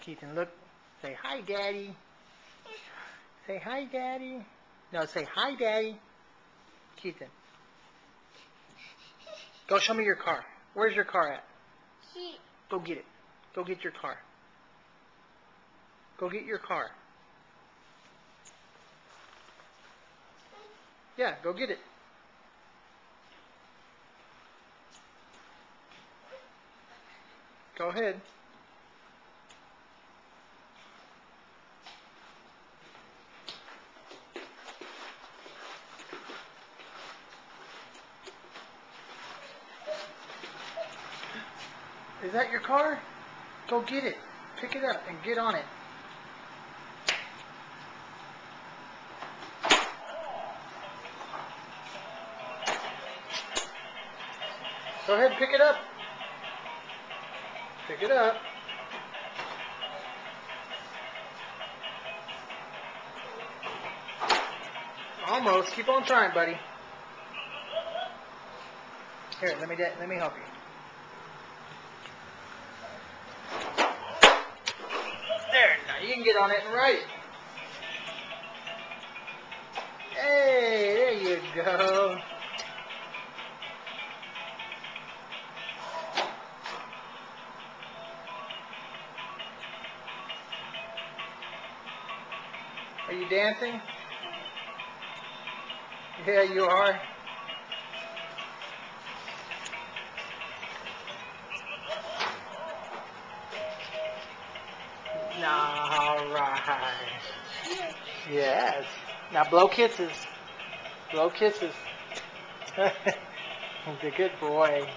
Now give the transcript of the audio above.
Keaton, look. Say hi, Daddy. Say hi, Daddy. No, say hi, Daddy. Keaton. Go show me your car. Where's your car at? Go get it. Go get your car. Go get your car. Yeah, go get it. Go ahead. Is that your car? Go get it. Pick it up and get on it. Go ahead and pick it up. Pick it up. Almost. Keep on trying, buddy. Here, let me help you. There, now you can get on it and ride it. Hey, there you go. Are you dancing? Yeah, you are. All right. Yes. Now blow kisses. Blow kisses. He's a good boy.